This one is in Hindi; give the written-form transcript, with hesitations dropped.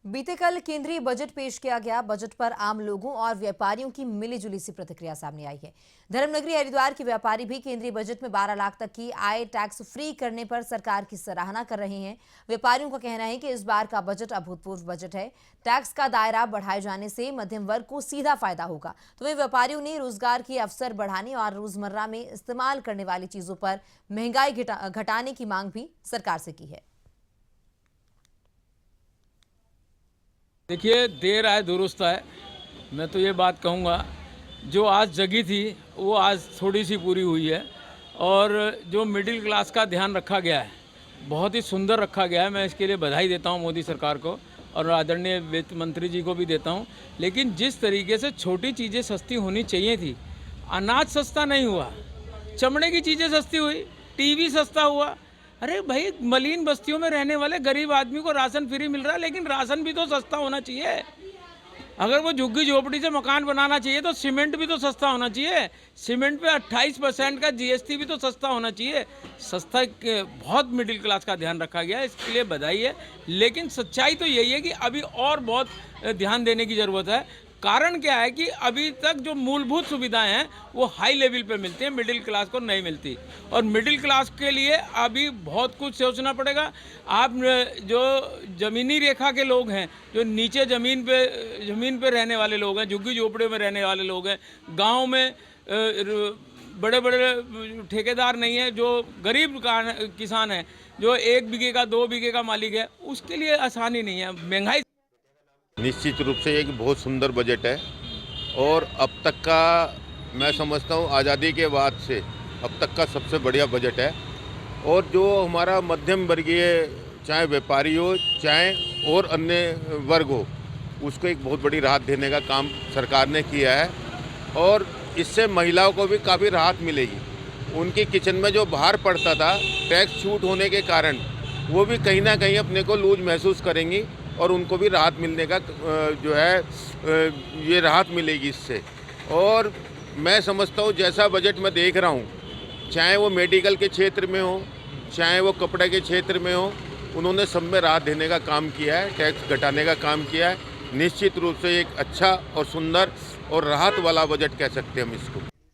बीते कल केंद्रीय बजट पेश किया गया। बजट पर आम लोगों और व्यापारियों की मिलीजुली सी प्रतिक्रिया सामने आई है। धर्मनगरी हरिद्वार के व्यापारी भी केंद्रीय बजट में 12 लाख तक की आय टैक्स फ्री करने पर सरकार की सराहना कर रहे हैं। व्यापारियों का कहना है कि इस बार का बजट अभूतपूर्व बजट है। टैक्स का दायरा बढ़ाए जाने से मध्यम वर्ग को सीधा फायदा होगा। तो वहीं व्यापारियों ने रोजगार के अवसर बढ़ाने और रोजमर्रा में इस्तेमाल करने वाली चीजों पर महंगाई घटाने की मांग भी सरकार से की है। देखिए, देर आए दुरुस्त आए। मैं तो ये बात कहूँगा, जो आज जगी थी वो आज थोड़ी सी पूरी हुई है। और जो मिडिल क्लास का ध्यान रखा गया है, बहुत ही सुंदर रखा गया है। मैं इसके लिए बधाई देता हूँ मोदी सरकार को और आदरणीय वित्त मंत्री जी को भी देता हूँ। लेकिन जिस तरीके से छोटी चीज़ें सस्ती होनी चाहिए थी, अनाज सस्ता नहीं हुआ, चमड़े की चीज़ें सस्ती हुई, टीवी सस्ता हुआ। अरे भाई, मलिन बस्तियों में रहने वाले गरीब आदमी को राशन फ्री मिल रहा है, लेकिन राशन भी तो सस्ता होना चाहिए। अगर वो झुग्गी झोपड़ी से मकान बनाना चाहिए तो सीमेंट भी तो सस्ता होना चाहिए। सीमेंट पे 28% का जीएसटी भी तो सस्ता होना चाहिए। सस्ता बहुत मिडिल क्लास का ध्यान रखा गया है, इसके लिए बधाई है। लेकिन सच्चाई तो यही है कि अभी और बहुत ध्यान देने की ज़रूरत है। कारण क्या है कि अभी तक जो मूलभूत सुविधाएं हैं वो हाई लेवल पे मिलती हैं, मिडिल क्लास को नहीं मिलती। और मिडिल क्लास के लिए अभी बहुत कुछ सोचना पड़ेगा। आप जो ज़मीनी रेखा के लोग हैं, जो नीचे ज़मीन पे रहने वाले लोग हैं, झुग्गी झोपड़े में रहने वाले लोग हैं, गांव में बड़े बड़े ठेकेदार नहीं है, जो गरीब किसान हैं, जो 1 बीघे का 2 बीघे का मालिक है, उसके लिए आसानी नहीं है। महंगाई निश्चित रूप से एक बहुत सुंदर बजट है और अब तक का मैं समझता हूँ आज़ादी के बाद से अब तक का सबसे बढ़िया बजट है। और जो हमारा मध्यम वर्गीय, चाहे व्यापारी हो चाहे और अन्य वर्ग हो, उसको एक बहुत बड़ी राहत देने का काम सरकार ने किया है। और इससे महिलाओं को भी काफ़ी राहत मिलेगी। उनकी किचन में जो बाहर पड़ता था टैक्स छूट होने के कारण, वो भी कहीं ना कहीं अपने को लूज महसूस करेंगी और उनको भी राहत मिलने का जो है ये राहत मिलेगी इससे। और मैं समझता हूँ जैसा बजट मैं देख रहा हूँ, चाहे वो मेडिकल के क्षेत्र में हो चाहे वो कपड़े के क्षेत्र में हो, उन्होंने सब में राहत देने का काम किया है, टैक्स घटाने का काम किया है। निश्चित रूप से एक अच्छा और सुंदर और राहत वाला बजट कह सकते हैं हम इसको।